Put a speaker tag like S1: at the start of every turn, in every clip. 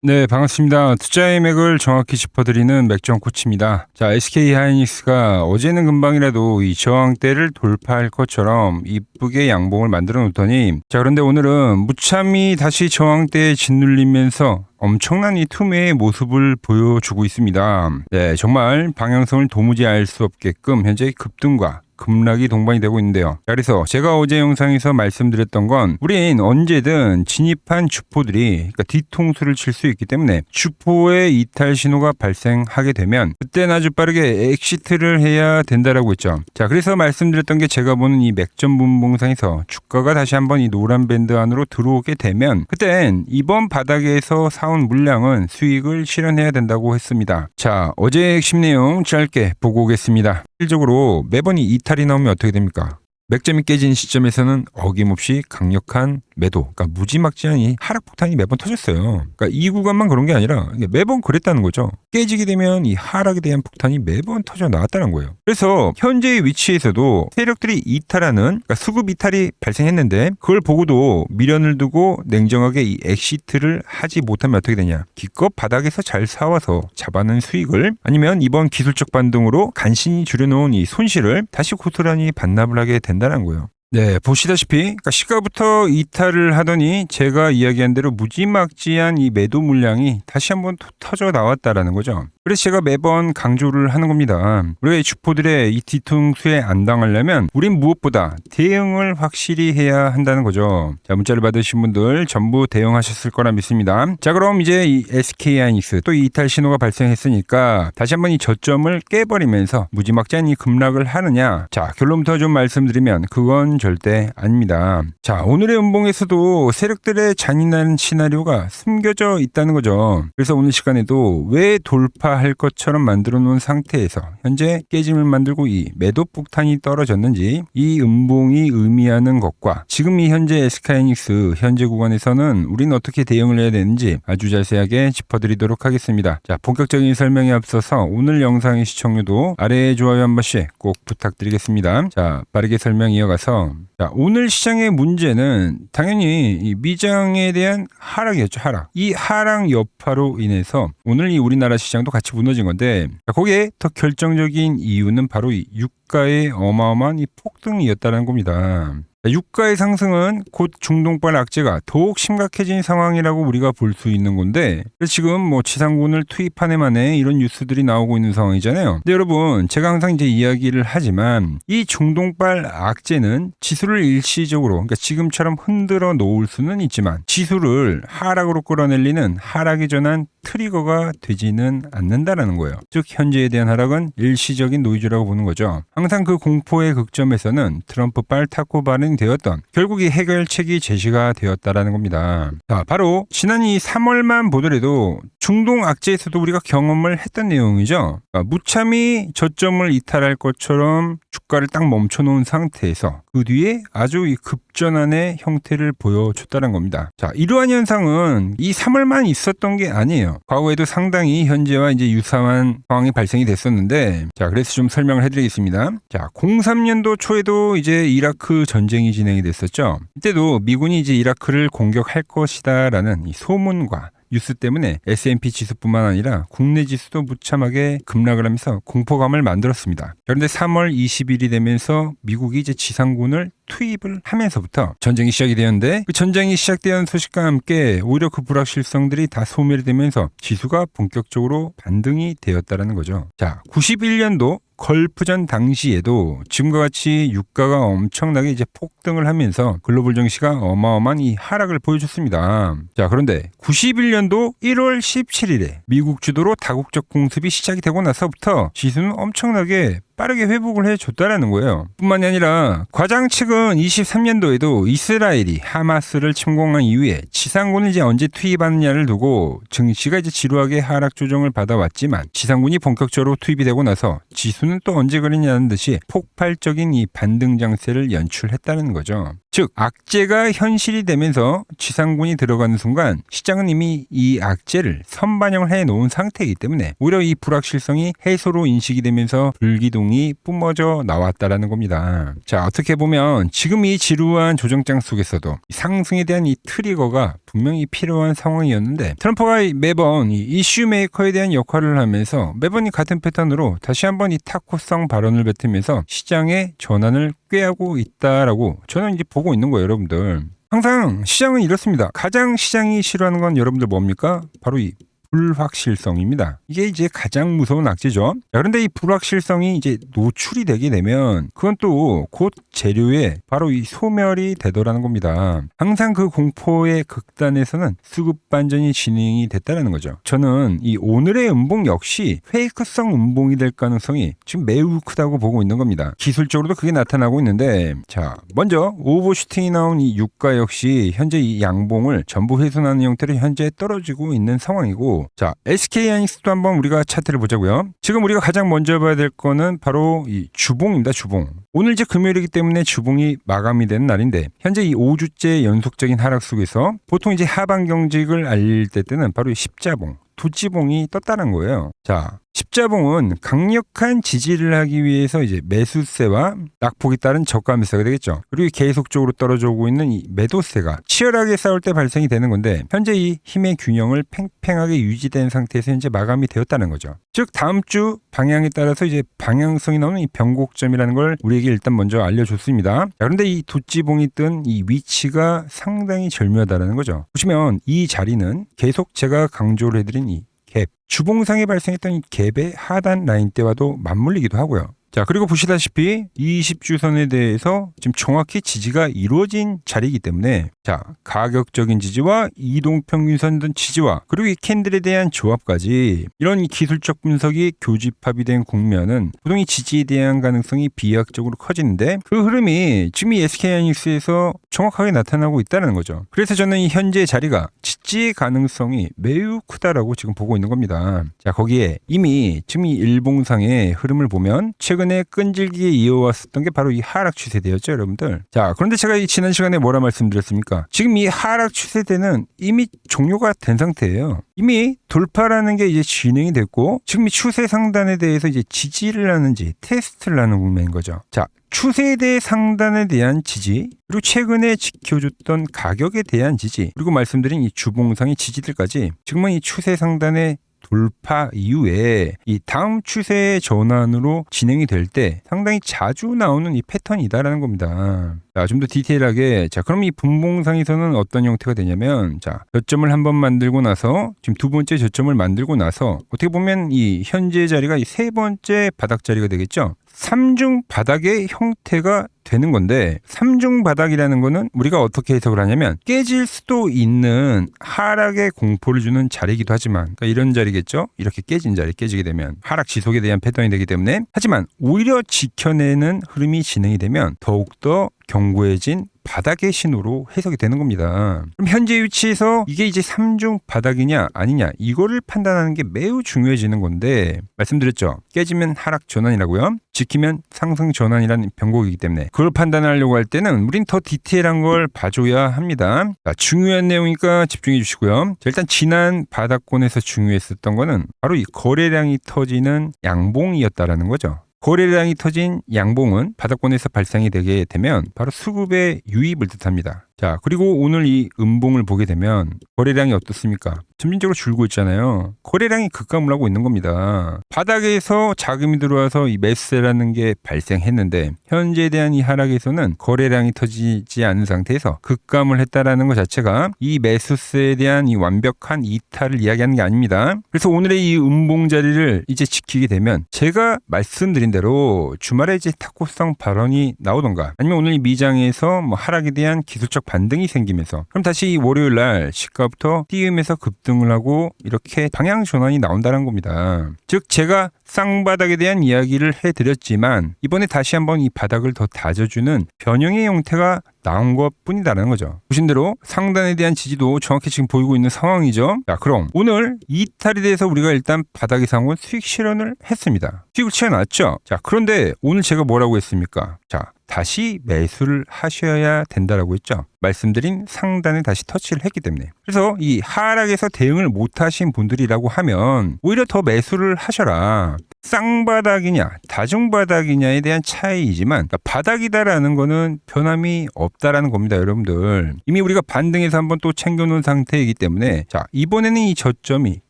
S1: 네, 반갑습니다. 투자의 맥을 정확히 짚어드리는 맥정 코치입니다. 자, SK 하이닉스가 어제는 금방이라도 이 저항대를 돌파할 것처럼 이쁘게 양봉을 만들어 놓더니, 자, 그런데 오늘은 무참히 다시 저항대에 짓눌리면서 엄청난 이 투매의 모습을 보여주고 있습니다. 네, 정말 방향성을 도무지 알 수 없게끔 현재 급등과 급락이 동반이 되고 있는데요. 그래서 제가 어제 영상에서 말씀드렸던 건 우린 언제든 진입한 주포들이 그러니까 뒤통수를 칠 수 있기 때문에 주포의 이탈 신호가 발생하게 되면 그때는 아주 빠르게 엑시트를 해야 된다라고 했죠. 자, 그래서 말씀드렸던 게 제가 보는 이 맥점 분봉상에서 주가가 다시 한번 이 노란 밴드 안으로 들어오게 되면 그땐 이번 바닥에서 사온 물량은 수익을 실현해야 된다고 했습니다. 자, 어제의 핵심 내용 짧게 보고 오겠습니다. 실질적으로 매번 이 이탈이 나오면 어떻게 됩니까? 맥점이 깨진 시점에서는 어김없이 강력한 매도, 그러니까 무지막지한 이 하락 폭탄이 매번 터졌어요. 그러니까 이 구간만 그런 게 아니라 매번 그랬다는 거죠. 깨지게 되면 이 하락에 대한 폭탄이 매번 터져 나왔다는 거예요. 그래서 현재의 위치에서도 세력들이 이탈하는, 그러니까 수급 이탈이 발생했는데 그걸 보고도 미련을 두고 냉정하게 이 엑시트를 하지 못하면 어떻게 되냐? 기껏 바닥에서 잘 사와서 잡아낸 수익을 아니면 이번 기술적 반등으로 간신히 줄여놓은 이 손실을 다시 고스란히 반납을 하게 된다는 거예요. 네, 보시다시피 그러니까 시가부터 이탈을 하더니 제가 이야기한 대로 무지막지한 이 매도 물량이 다시 한번 터져 나왔다라는 거죠. 그래서 제가 매번 강조를 하는 겁니다. 우리가 주포들의 이 뒤통수에 안 당하려면 우린 무엇보다 대응을 확실히 해야 한다는 거죠. 자, 문자를 받으신 분들 전부 대응하셨을 거라 믿습니다. 자, 그럼 이제 이 SK 하이닉스 또 이 이탈 신호가 발생했으니까 다시 한번 이 저점을 깨버리면서 무지막지한 이 급락을 하느냐? 자, 결론부터 좀 말씀드리면 그건 절대 아닙니다. 자, 오늘의 음봉에서도 세력들의 잔인한 시나리오가 숨겨져 있다는 거죠. 그래서 오늘 시간에도 왜 돌파할 것처럼 만들어 놓은 상태에서 현재 깨짐을 만들고 이 매도 폭탄이 떨어졌는지 이 음봉이 의미하는 것과 지금 이 현재 SK하이닉스 현재 구간에서는 우리는 어떻게 대응을 해야 되는지 아주 자세하게 짚어드리도록 하겠습니다. 자, 본격적인 설명에 앞서서 오늘 영상의 시청률도 아래에 좋아요 한 번씩 꼭 부탁드리겠습니다. 자, 빠르게 설명 이어가서 자, 오늘 시장의 문제는 당연히 이 미장에 대한 하락이었죠. 하락. 이 하락 여파로 인해서 오늘 이 우리나라 시장도 같이 무너진 건데 거기에 더 결정적인 이유는 바로 이 유가의 어마어마한 이 폭등이었다는 겁니다. 유가의 상승은 곧 중동발 악재가 더욱 심각해진 상황이라고 우리가 볼 수 있는 건데 지금 뭐 지상군을 투입한 해 만에 이런 뉴스들이 나오고 있는 상황이잖아요. 근데 여러분 제가 항상 이제 이야기를 하지만 이 중동발 악재는 지수를 일시적으로 그러니까 지금처럼 흔들어 놓을 수는 있지만 지수를 하락으로 끌어내리는 하락에 전한 트리거가 되지는 않는다라는 거예요. 즉 현재에 대한 하락은 일시적인 노이즈라고 보는 거죠. 항상 그 공포의 극점에서는 트럼프발 타코 발언이 되었던 결국 이 해결책이 제시가 되었다라는 겁니다. 자, 바로 지난 이 3월만 보더라도 중동 악재에서도 우리가 경험을 했던 내용이죠. 그러니까 무참히 저점을 이탈할 것처럼 주가를 딱 멈춰놓은 상태에서 그 뒤에 아주 이 급전환의 형태를 보여줬다는 겁니다. 자, 이러한 현상은 이 3월만 있었던 게 아니에요. 과거에도 상당히 현재와 이제 유사한 상황이 발생이 됐었는데, 자, 그래서 좀 설명을 해드리겠습니다. 자, 03년도 초에도 이제 이라크 전쟁이 진행이 됐었죠. 이때도 미군이 이제 이라크를 공격할 것이다라는 이 소문과 뉴스 때문에 S&P 지수뿐만 아니라 국내 지수도 무참하게 급락을 하면서 공포감을 만들었습니다. 그런데 3월 20일이 되면서 미국이 이제 지상군을 투입을 하면서부터 전쟁이 시작이 되었는데 그 전쟁이 시작된 소식과 함께 오히려 그 불확실성들이 다 소멸이 되면서 지수가 본격적으로 반등이 되었다는 거죠. 자, 91년도 걸프전 당시에도 지금과 같이 유가가 엄청나게 이제 폭등을 하면서 글로벌 증시가 어마어마한 이 하락을 보여줬습니다. 자, 그런데 91년도 1월 17일에 미국 주도로 다국적 공습이 시작이 되고 나서부터 지수는 엄청나게 빠르게 회복을 해줬다라는 거예요. 뿐만이 아니라 과장 측은 23년도에도 이스라엘이 하마스를 침공한 이후에 지상군을 이제 언제 투입하느냐를 두고 증시가 이제 지루하게 하락 조정을 받아왔지만 지상군이 본격적으로 투입이 되고 나서 지수는 또 언제 그랬냐는 듯이 폭발적인 이 반등 장세를 연출했다는 거죠. 즉 악재가 현실이 되면서 지상군이 들어가는 순간 시장은 이미 이 악재를 선반영을 해놓은 상태이기 때문에 오히려 이 불확실성이 해소로 인식이 되면서 불기둥이 뿜어져 나왔다라는 겁니다. 자, 어떻게 보면 지금 이 지루한 조정장 속에서도 상승에 대한 이 트리거가 분명히 필요한 상황이었는데 트럼프가 매번 이 이슈 메이커에 대한 역할을 하면서 매번 이 같은 패턴으로 다시 한번 이 타코성 발언을 뱉으면서 시장의 전환을 꾀하고 있다라고 저는 이제 보고 있는 거예요, 여러분들. 항상 시장은 이렇습니다. 가장 시장이 싫어하는 건 여러분들 뭡니까? 바로 이 불확실성입니다. 이게 이제 가장 무서운 악재죠. 그런데 이 불확실성이 이제 노출이 되게 되면 그건 또 곧 재료에 바로 이 소멸이 되더라는 겁니다. 항상 그 공포의 극단에서는 수급 반전이 진행이 됐다는 거죠. 저는 이 오늘의 음봉 역시 페이크성 음봉이 될 가능성이 지금 매우 크다고 보고 있는 겁니다. 기술적으로도 그게 나타나고 있는데, 자, 먼저 오버슈팅이 나온 이 유가 역시 현재 이 양봉을 전부 훼손하는 형태로 현재 떨어지고 있는 상황이고, 자, SK하이닉스도 한번 우리가 차트를 보자고요. 지금 우리가 가장 먼저 봐야 될 거는 바로 이 주봉입니다. 주봉. 오늘 이제 금요일이기 때문에 주봉이 마감이 되는 날인데 현재 이 5주째 연속적인 하락 속에서 보통 이제 하방 경직을 알릴 때는 바로 이 십자봉, 두지봉이 떴다는 거예요. 자, 십자봉은 강력한 지지를 하기 위해서 이제 매수세와 낙폭이 따른 저가 매수가 되겠죠. 그리고 계속적으로 떨어져 오고 있는 이 매도세가 치열하게 싸울 때 발생이 되는 건데 현재 이 힘의 균형을 팽팽하게 유지된 상태에서 현재 마감이 되었다는 거죠. 즉 다음 주 방향에 따라서 이제 방향성이 나오는 이 변곡점이라는 걸 우리에게 일단 먼저 알려줬습니다. 자, 그런데 이 두지봉이 뜬 이 위치가 상당히 절묘하다는 거죠. 보시면 이 자리는 계속 제가 강조를 해드린 이 갭, 주봉상에 발생했던 이 갭의 하단 라인대와도 맞물리기도 하고요. 자, 그리고 보시다시피 20주선에 대해서 지금 정확히 지지가 이루어진 자리이기 때문에 자, 가격적인 지지와 이동평균선 등 지지와 그리고 이 캔들에 대한 조합까지 이런 기술적 분석이 교집합이 된 국면은 보통 이 지지에 대한 가능성이 비약적으로 커지는데 그 흐름이 지금 이 SK하이닉스에서 정확하게 나타나고 있다는 거죠. 그래서 저는 이 현재 자리가 지지의 가능성이 매우 크다라고 지금 보고 있는 겁니다. 자, 거기에 이미 지금 이 일봉상의 흐름을 보면 최근에 끈질기게 이어왔었던 게 바로 이 하락 추세대였죠, 여러분들. 자, 그런데 제가 이 지난 시간에 뭐라 말씀드렸습니까? 지금 이 하락 추세대는 이미 종료가 된 상태예요. 이미 돌파라는 게 이제 진행이 됐고 지금 이 추세 상단에 대해서 이제 지지를 하는지 테스트를 하는 국면인 거죠. 자, 추세대 상단에 대한 지지, 그리고 최근에 지켜줬던 가격에 대한 지지, 그리고 말씀드린 이 주봉상의 지지들까지 지금은 이 추세 상단의 돌파 이후에 이 다음 추세의 전환으로 진행이 될 때 상당히 자주 나오는 이 패턴이다라는 겁니다. 자, 좀 더 디테일하게, 자, 그럼 이 분봉상에서는 어떤 형태가 되냐면, 자, 저점을 한번 만들고 나서 지금 두 번째 저점을 만들고 나서 어떻게 보면 이 현재 자리가 이 세 번째 바닥 자리가 되겠죠. 삼중 바닥의 형태가 되는 건데, 삼중 바닥이라는 거는 우리가 어떻게 해석을 하냐면 깨질 수도 있는 하락의 공포를 주는 자리이기도 하지만, 그러니까 이런 자리겠죠. 이렇게 깨진 자리, 깨지게 되면 하락 지속에 대한 패턴이 되기 때문에, 하지만 오히려 지켜내는 흐름이 진행이 되면 더욱더 견고해진 바닥의 신호로 해석이 되는 겁니다. 그럼 현재 위치에서 이게 이제 3중 바닥이냐 아니냐 이거를 판단하는 게 매우 중요해지는 건데, 말씀드렸죠. 깨지면 하락 전환이라고요. 지키면 상승 전환이라는 변곡이기 때문에 그걸 판단하려고 할 때는 우린 더 디테일한 걸 봐줘야 합니다. 자, 중요한 내용이니까 집중해 주시고요. 자, 일단 지난 바닥권에서 중요했었던 거는 바로 이 거래량이 터지는 양봉이었다라는 거죠. 거래량이 터진 양봉은 바닥권에서 발생이 되게 되면 바로 수급의 유입을 뜻합니다. 자, 그리고 오늘 이 음봉을 보게 되면 거래량이 어떻습니까? 점진적으로 줄고 있잖아요. 거래량이 급감을 하고 있는 겁니다. 바닥에서 자금이 들어와서 이 매수세라는 게 발생했는데 현재에 대한 이 하락에서는 거래량이 터지지 않은 상태에서 급감을 했다라는 것 자체가 이 매수세에 대한 이 완벽한 이탈을 이야기하는 게 아닙니다. 그래서 오늘의 이 음봉 자리를 이제 지키게 되면 제가 말씀드린 대로 주말에 이제 타코성 발언이 나오던가 아니면 오늘 이 미장에서 뭐 하락에 대한 기술적 반등이 생기면서 그럼 다시 이 월요일 날 시가부터 띄우면서 급등을 하고 이렇게 방향 전환이 나온다는 겁니다. 즉 제가 쌍바닥에 대한 이야기를 해드렸지만 이번에 다시 한번 이 바닥을 더 다져주는 변형의 형태가 나온 것 뿐이다라는 거죠. 보신 대로 상단에 대한 지지도 정확히 지금 보이고 있는 상황이죠. 자, 그럼 오늘 이탈에 대해서 우리가 일단 바닥에서 한번 수익 실현을 했습니다. 수익을 취해놨죠. 자, 그런데 오늘 제가 뭐라고 했습니까? 자, 다시 매수를 하셔야 된다라고 했죠. 말씀드린 상단에 다시 터치를 했기 때문에. 그래서 이 하락에서 대응을 못 하신 분들이라고 하면 오히려 더 매수를 하셔라. 쌍바닥이냐 다중바닥이냐에 대한 차이이지만 바닥이다라는 거는 변함이 없다라는 겁니다. 여러분들 이미 우리가 반등해서 한번 또 챙겨놓은 상태이기 때문에 자 이번에는 이 저점이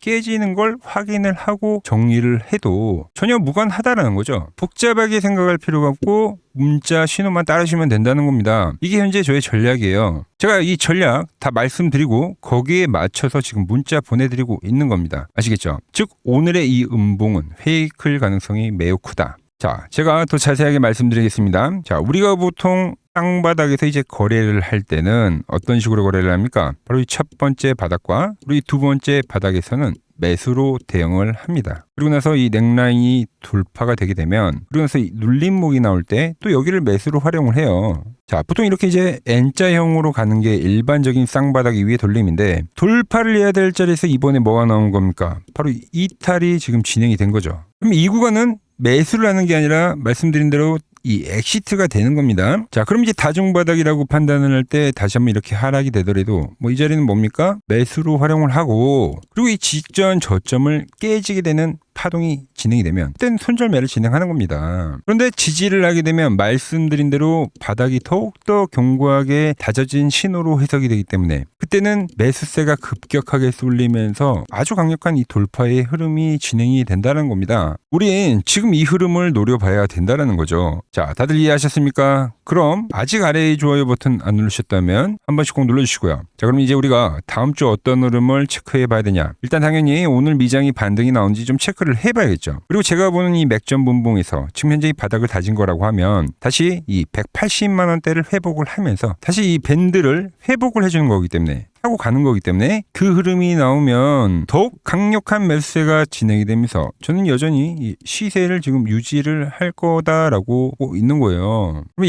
S1: 깨지는 걸 확인을 하고 정리를 해도 전혀 무관하다라는 거죠. 복잡하게 생각할 필요가 없고 문자 신호만 따르시면 된다는 겁니다. 이게 현재 저의 전략이에요. 제가 이 전략 다 말씀드리고 거기에 맞춰서 지금 문자 보내드리고 있는 겁니다. 아시겠죠? 즉 오늘의 이 음봉은 페이크일 가능성이 매우 크다. 자, 제가 더 자세하게 말씀드리겠습니다. 자, 우리가 보통 땅바닥에서 이제 거래를 할 때는 어떤 식으로 거래를 합니까? 바로 이 첫 번째 바닥과 우리 두 번째 바닥에서는 매수로 대응을 합니다. 그리고 나서 이 넥라인이 돌파가 되게 되면 그리고 나서 이 눌림목이 나올 때 또 여기를 매수로 활용을 해요. 자, 보통 이렇게 이제 N자형으로 가는 게 일반적인 쌍바닥 위의 돌림인데 돌파를 해야 될 자리에서 이번에 뭐가 나온 겁니까? 바로 이탈이 지금 진행이 된 거죠. 그럼 이 구간은 매수를 하는 게 아니라 말씀드린 대로 이 엑시트가 되는 겁니다. 자, 그럼 이제 다중바닥이라고 판단을 할 때 다시 한번 이렇게 하락이 되더라도 뭐 이 자리는 뭡니까? 매수로 활용을 하고 그리고 이 직전 저점을 깨지게 되는 파동이 진행이 되면 그때는 손절매를 진행하는 겁니다. 그런데 지지를 하게 되면 말씀드린 대로 바닥이 더욱더 견고하게 다져진 신호로 해석이 되기 때문에 그때는 매수세가 급격하게 쏠리면서 아주 강력한 이 돌파의 흐름이 진행이 된다는 겁니다. 우린 지금 이 흐름을 노려봐야 된다는 거죠. 자, 다들 이해하셨습니까? 그럼 아직 아래의 좋아요 버튼 안 누르셨다면 한 번씩 꼭 눌러주시고요. 자, 그럼 이제 우리가 다음 주 어떤 흐름을 체크해 봐야 되냐. 일단 당연히 오늘 미장이 반등이 나온지 좀 체크를 해봐야겠죠. 그리고 제가 보는 이 맥점 분봉에서 지금 현재 이 바닥을 다진 거라고 하면 다시 이 180만 원대를 회복을 하면서 다시 이 밴드를 회복을 해주는 거기 때문에 하고 가는 거기 때문에 그 흐름이 나오면 더욱 강력한 매수세가 진행이 되면서 저는 여전히 이 시세를 지금 유지를 할 거다라고 보고 있는 거예요. 그럼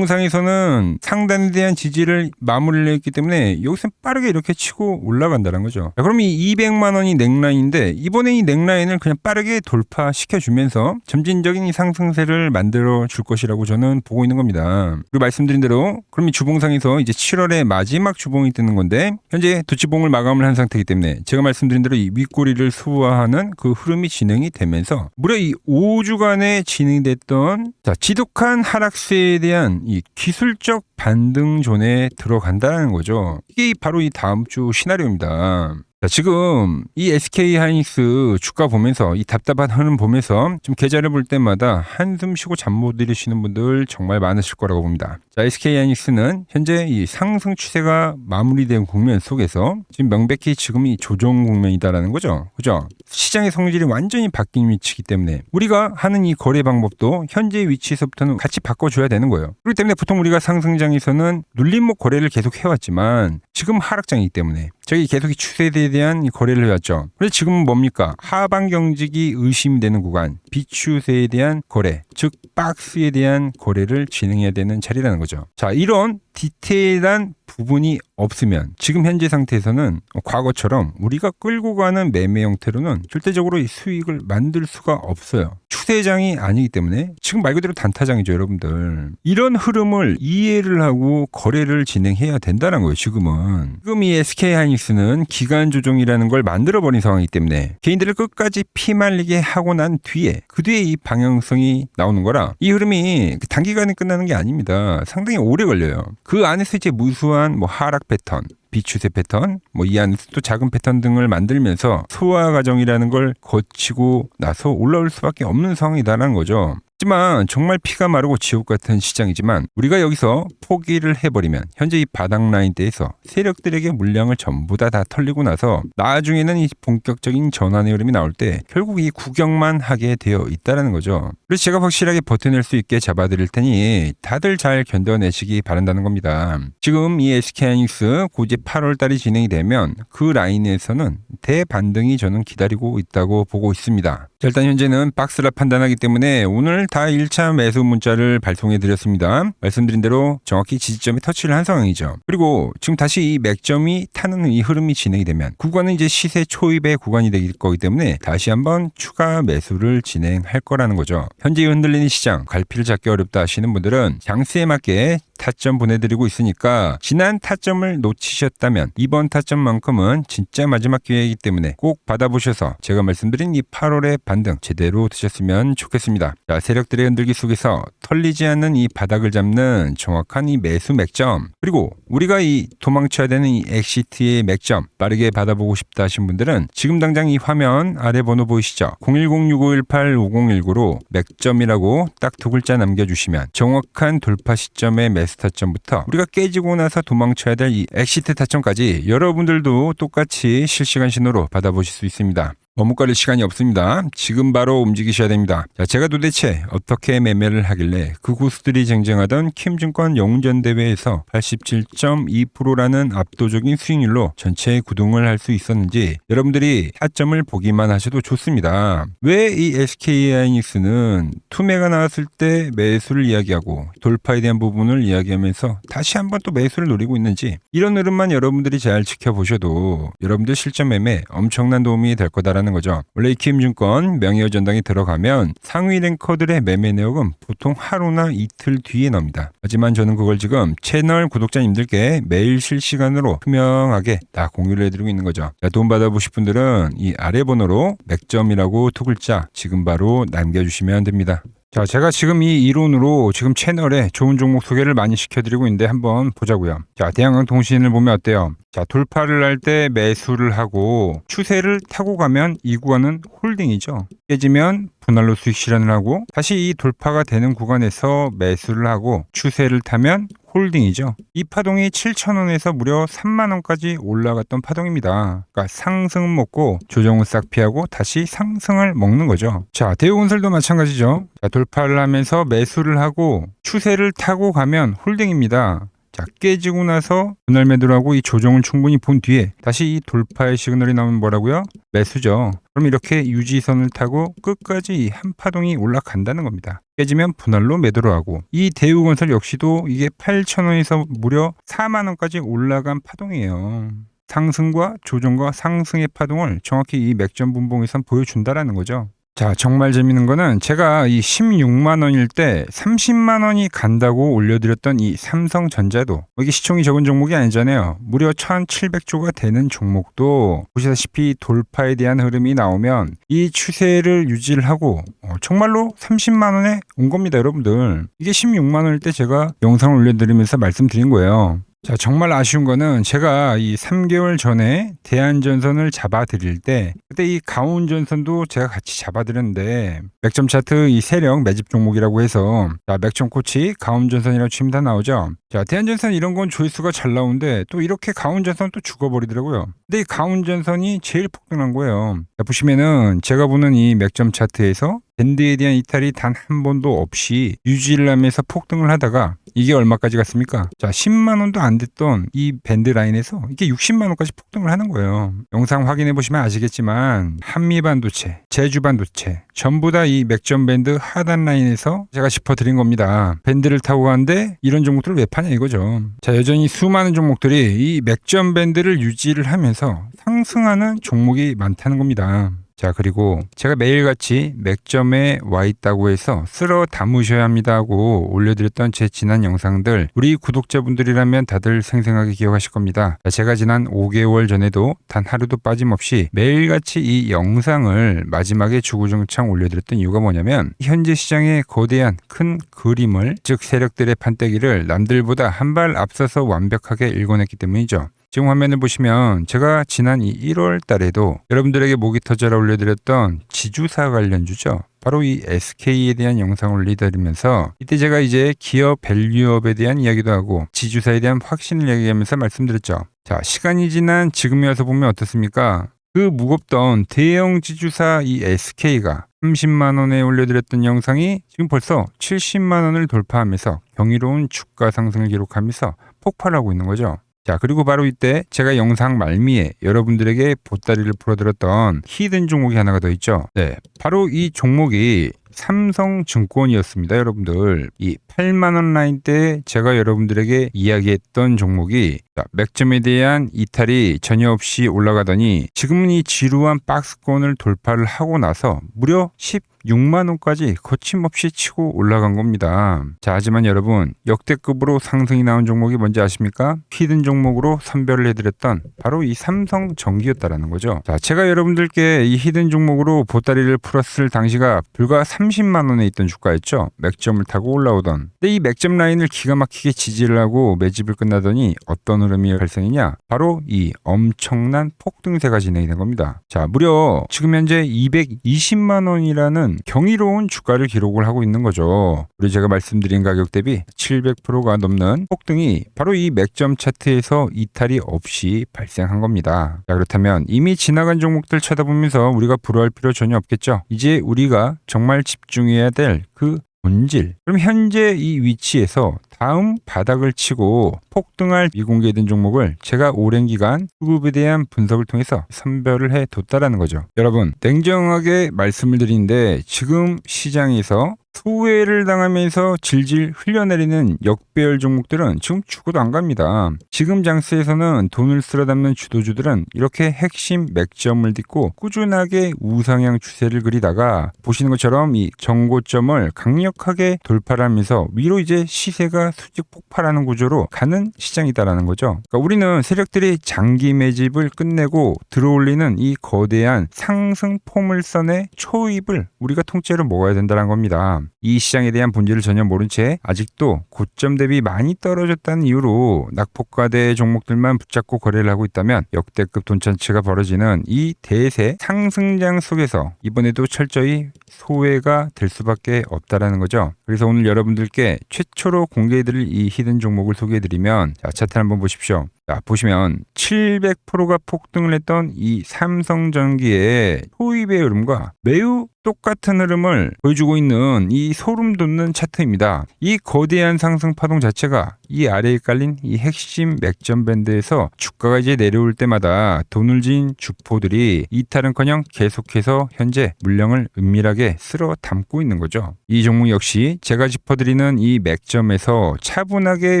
S1: 일봉상에서는 상단에 대한 지지를 마무리를 했기 때문에 여기서 빠르게 이렇게 치고 올라간다는 거죠. 자, 그럼 이 200만 원이 넥라인인데 이번에 이 넥라인을 그냥 빠르게 돌파시켜 주면서 점진적인 이 상승세를 만들어 줄 것이라고 저는 보고 있는 겁니다. 그리고 말씀드린 대로 그럼 이 주봉상에서 이제 7월에 마지막 주봉이 뜨는 건데 현재 두치봉을 마감을 한 상태이기 때문에 제가 말씀드린 대로 이 윗꼬리를 수호하는 그 흐름이 진행이 되면서 무려 이 5주간에 진행됐던 지독한 하락세에 대한 이 기술적 반등존에 들어간다는 거죠. 이게 바로 이 다음 주 시나리오입니다. 자, 지금 이 SK 하이닉스 주가 보면서 이 답답한 흐름 보면서 좀 계좌를 볼 때마다 한숨 쉬고 잠 못 이루시는 분들 정말 많으실 거라고 봅니다. 자, SK 하이닉스는 현재 이 상승 추세가 마무리된 국면 속에서 지금 명백히 지금 이 조정 국면이다라는 거죠. 그죠? 시장의 성질이 완전히 바뀐 위치이기 때문에 우리가 하는 이 거래 방법도 현재 위치에서부터는 같이 바꿔줘야 되는 거예요. 그렇기 때문에 보통 우리가 상승장에서는 눌림목 거래를 계속 해왔지만 지금 하락장이기 때문에 저희 계속 이 추세에 대한 거래를 해왔죠. 그런데 지금은 뭡니까? 하방 경직이 의심되는 구간, 비추세에 대한 거래, 즉 박스에 대한 거래를 진행해야 되는 자리라는 거죠. 자, 이런 디테일한 부분이 없으면 지금 현재 상태에서는 과거처럼 우리가 끌고 가는 매매 형태로는 절대적으로 이 수익을 만들 수가 없어요. 추세장이 아니기 때문에 지금 말 그대로 단타장이죠, 여러분들. 이런 흐름을 이해를 하고 거래를 진행해야 된다는 거예요, 지금은. 지금 이 SK 하이닉스는 기간 조정이라는 걸 만들어버린 상황이기 때문에 개인들을 끝까지 피말리게 하고 난 뒤에 그 뒤에 이 방향성이 나오는 거라 이 흐름이 단기간에 끝나는 게 아닙니다. 상당히 오래 걸려요. 그 안에서 이제 무수한 뭐 하락 패턴, 비추세 패턴, 뭐 이 안에서 또 작은 패턴 등을 만들면서 소화 과정이라는 걸 거치고 나서 올라올 수밖에 없는 상황이다라는 거죠. 하지만 정말 피가 마르고 지옥 같은 시장이지만 우리가 여기서 포기를 해버리면 현재 이 바닥 라인대에서 세력들에게 물량을 전부 다 털리고 나서 나중에는 이 본격적인 전환의 흐름이 나올 때 결국 이 구경만 하게 되어 있다는 거죠. 그래서 제가 확실하게 버텨낼 수 있게 잡아드릴 테니 다들 잘 견뎌내시기 바란다는 겁니다. 지금 이 SK하이닉스 고지 8월 달이 진행이 되면 그 라인에서는 대반등이 저는 기다리고 있다고 보고 있습니다. 자, 일단 현재는 박스라 판단하기 때문에 오늘 다 1차 매수 문자를 발송해 드렸습니다. 말씀드린 대로 정확히 지지점에 터치를 한 상황이죠. 그리고 지금 다시 이 맥점이 타는 이 흐름이 진행이 되면 구간은 이제 시세 초입의 구간이 될 거기 때문에 다시 한번 추가 매수를 진행할 거라는 거죠. 현재 흔들리는 시장 갈피를 잡기 어렵다 하시는 분들은 장세에 맞게 타점 보내드리고 있으니까 지난 타점을 놓치셨다면 이번 타점만큼은 진짜 마지막 기회이기 때문에 꼭 받아보셔서 제가 말씀드린 이 8월의 반등 제대로 드셨으면 좋겠습니다. 자, 세력들의 흔들기 속에서 털리지 않는 이 바닥을 잡는 정확한 이 매수 맥점, 그리고 우리가 이 도망쳐야 되는 이 엑시트의 맥점 빠르게 받아보고 싶다 하신 분들은 지금 당장 이 화면 아래 번호 보이시죠? 010-6518-5019로 맥점이라고 딱 두 글자 남겨주시면 정확한 돌파 시점의 매수 타점부터 우리가 깨지고 나서 도망쳐야 될 이 엑시트 타점까지 여러분들도 똑같이 실시간 신호로 받아보실 수 있습니다. 머뭇거릴 시간이 없습니다. 지금 바로 움직이셔야 됩니다. 자, 제가 도대체 어떻게 매매를 하길래 그 고수들이 쟁쟁하던 킴증권 영웅전대회에서 87.2%라는 압도적인 수익률로 전체 구동을 할 수 있었는지 여러분들이 타점을 보기만 하셔도 좋습니다. 왜 이 SK하이닉스는 투매가 나왔을 때 매수를 이야기하고 돌파에 대한 부분을 이야기하면서 다시 한번 또 매수를 노리고 있는지 이런 흐름만 여러분들이 잘 지켜보셔도 여러분들 실전 매매 엄청난 도움이 될 거다라는 거죠. 원래 이 키움증권 명예의 전당에 들어가면 상위 랭커들의 매매 내역은 보통 하루나 이틀 뒤에 나옵니다. 하지만 저는 그걸 지금 채널 구독자님들께 매일 실시간으로 투명하게 다 공유를 해드리고 있는 거죠. 자, 도움 받아보실 분들은 이 아래 번호로 맥점이라고 두 글자 지금 바로 남겨주시면 됩니다. 자, 제가 지금 이 이론으로 지금 채널에 좋은 종목 소개를 많이 시켜드리고 있는데 한번 보자고요. 자, 대한항공통신을 보면 어때요? 자, 돌파를 할 때 매수를 하고 추세를 타고 가면 이 구간은 홀딩이죠. 깨지면 분할로 수익 실현을 하고 다시 이 돌파가 되는 구간에서 매수를 하고 추세를 타면 홀딩이죠. 이 파동이 7,000원에서 무려 3만원까지 올라갔던 파동입니다. 그러니까 상승은 먹고 조정은 싹 피하고 다시 상승을 먹는 거죠. 자, 대우건설도 마찬가지죠. 자, 돌파를 하면서 매수를 하고 추세를 타고 가면 홀딩입니다. 자, 깨지고 나서 분할 매도를 하고 이 조정을 충분히 본 뒤에 다시 이 돌파의 시그널이 나오면 뭐라고요? 매수죠. 그럼 이렇게 유지선을 타고 끝까지 한 파동이 올라간다는 겁니다. 깨지면 분할로 매도를 하고 이 대우건설 역시도 이게 8,000원에서 무려 4만원까지 올라간 파동이에요. 상승과 조정과 상승의 파동을 정확히 이 맥점 분봉에선 보여준다라는 거죠. 자, 정말 재밌는 거는 제가 이 16만 원일 때 30만 원이 간다고 올려드렸던 이 삼성전자도 이게 시총이 적은 종목이 아니잖아요. 무려 1,700조가 되는 종목도 보시다시피 돌파에 대한 흐름이 나오면 이 추세를 유지를 하고 정말로 30만 원에 온 겁니다, 여러분들. 이게 16만 원일 때 제가 영상을 올려드리면서 말씀드린 거예요. 자, 정말 아쉬운 거는 제가 이 3개월 전에 대한전선을 잡아드릴 때 그때 이 가온전선도 제가 같이 잡아드렸는데 맥점 차트 이 세력 매집 종목이라고 해서 자, 맥점 코치 가온전선이라고 치면 다 나오죠. 자, 대한전선 이런 건 조회수가 잘 나오는데 또 이렇게 가온전선 또 죽어버리더라고요. 근데 이 가온전선이 제일 폭등한 거예요. 자, 보시면은 제가 보는 이 맥점 차트에서 밴드에 대한 이탈이 단 한 번도 없이 유지를 하면서 폭등을 하다가 이게 얼마까지 갔습니까? 자, 10만 원도 안 됐던 이 밴드 라인에서 이게 60만 원까지 폭등을 하는 거예요. 영상 확인해 보시면 아시겠지만 한미반도체, 제주반도체 전부 다 이 맥점 밴드 하단 라인에서 제가 짚어드린 겁니다. 밴드를 타고 가는데 이런 종목들을 왜 파냐 이거죠. 자, 여전히 수많은 종목들이 이 맥점 밴드를 유지를 하면서 상승하는 종목이 많다는 겁니다. 자, 그리고 제가 매일같이 맥점에 와 있다고 해서 쓸어 담으셔야 합니다 하고 올려드렸던 제 지난 영상들 우리 구독자분들이라면 다들 생생하게 기억하실 겁니다. 자, 제가 지난 5개월 전에도 단 하루도 빠짐없이 매일같이 이 영상을 마지막에 주구장창 올려드렸던 이유가 뭐냐면 현재 시장의 거대한 큰 그림을 즉 세력들의 판때기를 남들보다 한 발 앞서서 완벽하게 읽어냈기 때문이죠. 지금 화면을 보시면 제가 지난 이 1월 달에도 여러분들에게 목이 터져라 올려드렸던 지주사 관련주죠. 바로 이 SK에 대한 영상을 올려드리면서 이때 제가 이제 기업 밸류업에 대한 이야기도 하고 지주사에 대한 확신을 이야기하면서 말씀드렸죠. 자, 시간이 지난 지금에 와서 보면 어떻습니까? 그 무겁던 대형 지주사 이 SK가 30만 원에 올려드렸던 영상이 지금 벌써 70만 원을 돌파하면서 경이로운 주가 상승을 기록하면서 폭발하고 있는 거죠. 자, 그리고 바로 이때 제가 영상 말미에 여러분들에게 보따리를 풀어드렸던 히든 종목이 하나가 더 있죠. 네, 바로 이 종목이 삼성증권이었습니다. 여러분들, 이 8만 원 라인대 제가 여러분들에게 이야기했던 종목이 맥점에 대한 이탈이 전혀 없이 올라가더니 지금은 이 지루한 박스권을 돌파를 하고 나서 무려 16만 원까지 거침없이 치고 올라간 겁니다. 자, 하지만 여러분, 역대급으로 상승이 나온 종목이 뭔지 아십니까? 히든 종목으로 선별을 해드렸던 바로 이 삼성전기였다라는 거죠. 자, 제가 여러분들께 이 히든 종목으로 보따리를 풀었을 당시가 불과 30만 원에 있던 주가였죠. 맥점을 타고 올라오던. 근데 이 맥점 라인을 기가 막히게 지지를 하고 매집을 끝나더니 어떤 흐름이 발생이냐? 바로 이 엄청난 폭등세가 진행이 된 겁니다. 자, 무려 지금 현재 220만 원이라는 경이로운 주가를 기록을 하고 있는 거죠. 우리 제가 말씀드린 가격 대비 700%가 넘는 폭등이 바로 이 맥점 차트에서 이탈이 없이 발생한 겁니다. 자, 그렇다면 이미 지나간 종목들 쳐다보면서 우리가 불허할 필요 전혀 없겠죠. 이제 우리가 정말 집중해야 될 그 본질. 그럼 현재 이 위치에서 다음 바닥을 치고 폭등할 미공개된 종목을 제가 오랜 기간 수급에 대한 분석을 통해서 선별을 해뒀다라는 거죠. 여러분, 냉정하게 말씀을 드리는데 지금 시장에서 소외를 당하면서 질질 흘려내리는 역배열 종목들은 지금 죽어도 안 갑니다. 지금 장세에서는 돈을 쓸어 담는 주도주들은 이렇게 핵심 맥점을 딛고 꾸준하게 우상향 추세를 그리다가 보시는 것처럼 이 정고점을 강력하게 돌파를 하면서 위로 이제 시세가 수직 폭발하는 구조로 가는 시장이다라는 거죠. 그러니까 우리는 세력들이 장기 매집을 끝내고 들어올리는 이 거대한 상승 포물선의 초입을 우리가 통째로 먹어야 된다는 겁니다. 이 시장에 대한 본질을 전혀 모른 채 아직도 고점 대비 많이 떨어졌다는 이유로 낙폭과대 종목들만 붙잡고 거래를 하고 있다면 역대급 돈천치가 벌어지는 이 대세 상승장 속에서 이번에도 철저히 소외가 될 수밖에 없다라는 거죠. 그래서 오늘 여러분들께 최초로 공개해드릴 이 히든 종목을 소개해드리면, 자, 차트 한번 보십시오. 자, 보시면 700%가 폭등을 했던 이 삼성전기의 소입의 흐름과 매우 똑같은 흐름을 보여주고 있는 이 소름 돋는 차트입니다. 이 거대한 상승 파동 자체가 이 아래에 깔린 이 핵심 맥점 밴드에서 주가가 이제 내려올 때마다 돈을 진 주포들이 이탈은커녕 계속해서 현재 물량을 은밀하게 쓸어 담고 있는 거죠. 이 종목 역시 제가 짚어드리는 이 맥점에서 차분하게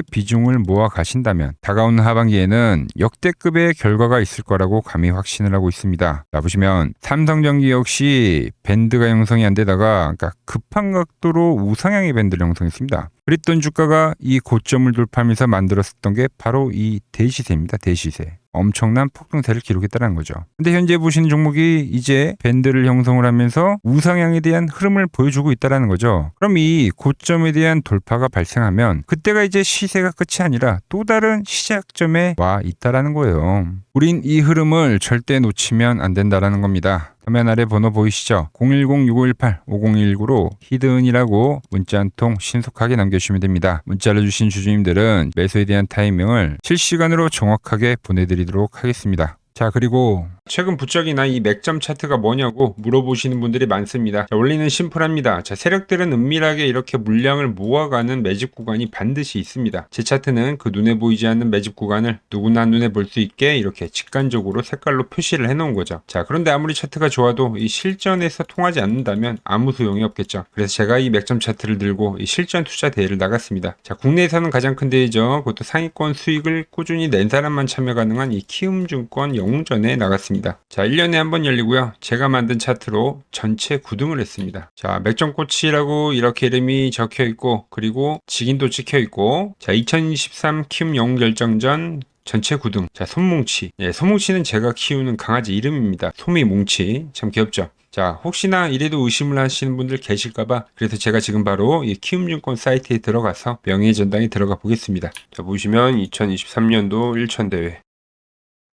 S1: 비중을 모아 가신다면 다가오는 하반기에는 역대급의 결과가 있을 거라고 감히 확신을 하고 있습니다. 자, 보시면 삼성전기 역시 밴드가 형성이 안 되다가 그러니까 급한 각도로 우상향의 밴드를 형성했습니다. 그랬던 주가가 이 고점을 돌파하면서 만들었었던 게 바로 이 대시세입니다. 대시세. 엄청난 폭등세를 기록했다는 거죠. 근데 현재 보시는 종목이 이제 밴드를 형성을 하면서 우상향에 대한 흐름을 보여주고 있다는 거죠. 그럼 이 고점에 대한 돌파가 발생하면 그때가 이제 시세가 끝이 아니라 또 다른 시작점에 와 있다는 거예요. 우린 이 흐름을 절대 놓치면 안 된다는 겁니다. 화면 아래 번호 보이시죠? 010-6518-5019로 히든이라고 문자 한 통 신속하게 남겨주시면 됩니다. 문자를 주신 주주님들은 매수에 대한 타이밍을 실시간으로 정확하게 보내드리도록 하겠습니다. 자, 그리고 최근 부쩍이나 이 맥점 차트가 뭐냐고 물어보시는 분들이 많습니다. 자, 원리는 심플합니다. 자, 세력들은 은밀하게 이렇게 물량을 모아가는 매집 구간이 반드시 있습니다. 제 차트는 그 눈에 보이지 않는 매집 구간을 누구나 눈에 볼 수 있게 이렇게 직관적으로 색깔로 표시를 해놓은 거죠. 자, 그런데 아무리 차트가 좋아도 이 실전에서 통하지 않는다면 아무 소용이 없겠죠. 그래서 제가 이 맥점 차트를 들고 이 실전 투자 대회를 나갔습니다. 자, 국내에서는 가장 큰 대회죠. 그것도 상위권 수익을 꾸준히 낸 사람만 참여 가능한 이 키움증권 영웅전에 나갔습니다. 자, 1년에 한 번 열리고요. 제가 만든 차트로 전체 9등을 했습니다. 자, 맥점코치라고 이렇게 이름이 적혀 있고, 그리고 직인도 찍혀 있고, 자, 2023 키움 영웅 결정전 전체 9등. 자, 솜뭉치. 예, 솜뭉치는 제가 키우는 강아지 이름입니다. 솜이뭉치. 참 귀엽죠? 자, 혹시나 이래도 의심을 하시는 분들 계실까봐 그래서 제가 지금 바로 이 키움증권 사이트에 들어가서 명예전당에 들어가 보겠습니다. 자, 보시면 2023년도 1천대회.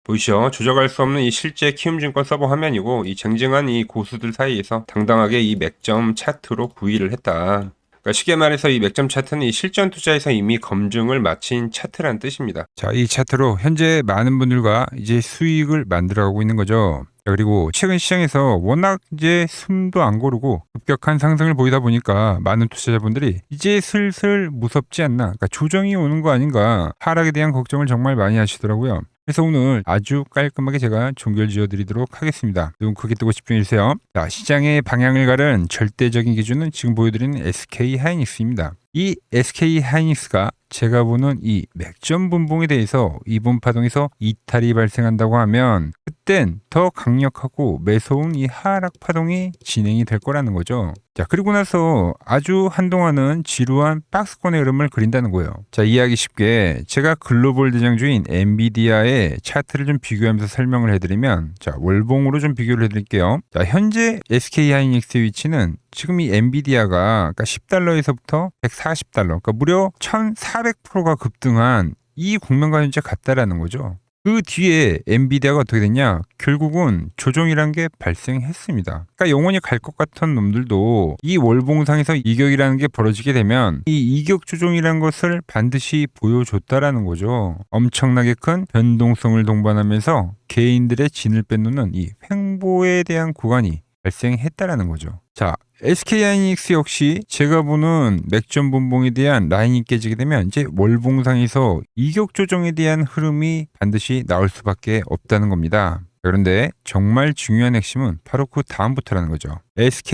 S1: 보이시죠? 조작할 수 없는 이 실제 키움증권 서버 화면이고, 이 쟁쟁한 이 고수들 사이에서 당당하게 이 맥점 차트로 구의를 했다. 그러니까 쉽게 말해서 이 맥점 차트는 이 실전 투자에서 이미 검증을 마친 차트란 뜻입니다. 자, 이 차트로 현재 많은 분들과 이제 수익을 만들어가고 있는 거죠. 그리고 최근 시장에서 워낙 이제 숨도 안 고르고 급격한 상승을 보이다 보니까 많은 투자자분들이 이제 슬슬 무섭지 않나, 그러니까 조정이 오는 거 아닌가, 하락에 대한 걱정을 정말 많이 하시더라고요. 그래서 오늘 아주 깔끔하게 제가 종결 지어드리도록 하겠습니다. 눈 크게 뜨고 집중해주세요. 자, 시장의 방향을 가른 절대적인 기준은 지금 보여드리는 SK하이닉스입니다. 이 SK하이닉스가 제가 보는 이 맥점 분봉에 대해서 이번 파동에서 이탈이 발생한다고 하면 그땐 더 강력하고 매서운 이 하락 파동이 진행이 될 거라는 거죠. 자, 그리고 나서 아주 한동안은 지루한 박스권의 흐름을 그린다는 거예요. 자, 이해하기 쉽게 제가 글로벌 대장주인 엔비디아의 차트를 좀 비교하면서 설명을 해드리면, 자, 월봉으로 좀 비교를 해드릴게요. 자, 현재 SK하이닉스의 위치는 지금 이 엔비디아가 그러니까 $10에서부터 $140, 그러니까 무려 1,400%가 급등한 이 국면과 현재 같다라는 거죠. 그 뒤에 엔비디아가 어떻게 됐냐? 결국은 조정이란 게 발생했습니다. 그러니까 영원히 갈 것 같은 놈들도 이 월봉상에서 이격이라는 게 벌어지게 되면 이 이격 조정이란 것을 반드시 보여줬다라는 거죠. 엄청나게 큰 변동성을 동반하면서 개인들의 진을 빼놓는 이 횡보에 대한 구간이 발생했다라는 거죠. 자, SK하이닉스 역시 제가 보는 맥점 분봉에 대한 라인이 깨지게 되면 이제 월봉상에서 이격 조정에 대한 흐름이 반드시 나올 수밖에 없다는 겁니다. 그런데 정말 중요한 핵심은 바로 그 다음부터라는 거죠.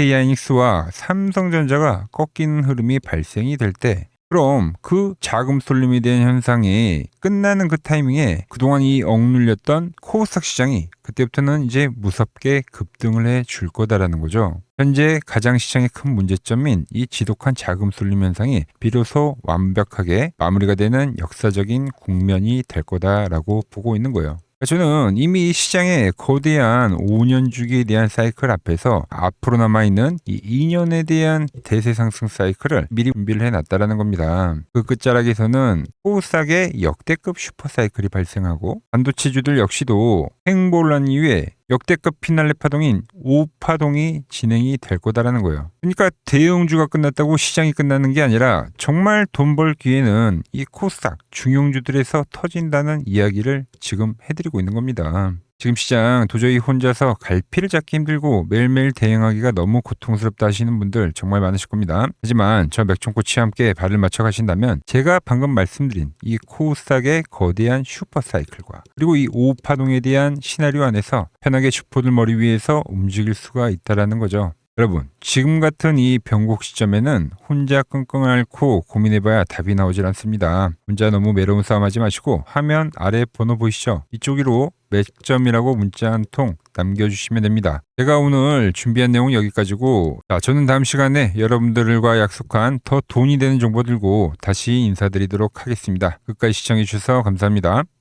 S1: SK하이닉스와 삼성전자가 꺾이는 흐름이 발생이 될 때, 그럼 그 자금 쏠림에 대한 현상이 끝나는 그 타이밍에 그동안 이 억눌렸던 코스닥 시장이 그때부터는 이제 무섭게 급등을 해 줄 거다라는 거죠. 현재 가장 시장의 큰 문제점인 이 지독한 자금 쏠림 현상이 비로소 완벽하게 마무리가 되는 역사적인 국면이 될 거다라고 보고 있는 거예요. 저는 이미 시장의 거대한 5년 주기에 대한 사이클 앞에서 앞으로 남아있는 이 2년에 대한 대세 상승 사이클을 미리 준비를 해놨다라는 겁니다. 그 끝자락에서는 코스닥의 역대급 슈퍼 사이클이 발생하고 반도체주들 역시도 횡보를 한 이후에 역대급 피날레 파동인 5파동이 진행이 될 거다라는 거예요. 그러니까 대형주가 끝났다고 시장이 끝나는 게 아니라 정말 돈 벌 기회는 이 코스닥 중용주들에서 터진다는 이야기를 지금 해드리고 있는 겁니다. 지금 시장 도저히 혼자서 갈피를 잡기 힘들고 매일매일 대응하기가 너무 고통스럽다 하시는 분들 정말 많으실 겁니다. 하지만 저 맥종코치와 함께 발을 맞춰 가신다면 제가 방금 말씀드린 이 코스닥의 거대한 슈퍼 사이클과 그리고 이 5파동에 대한 시나리오 안에서 편하게 슈퍼들 머리 위에서 움직일 수가 있다는 거죠. 여러분, 지금 같은 이 변곡 시점에는 혼자 끙끙 앓고 고민해봐야 답이 나오질 않습니다. 혼자 너무 외로운 싸움하지 마시고 화면 아래 번호 보이시죠? 이쪽으로 맥점이라고 문자 한 통 남겨주시면 됩니다. 제가 오늘 준비한 내용은 여기까지고, 저는 다음 시간에 여러분들과 약속한 더 돈이 되는 정보 들고 다시 인사드리도록 하겠습니다. 끝까지 시청해주셔서 감사합니다.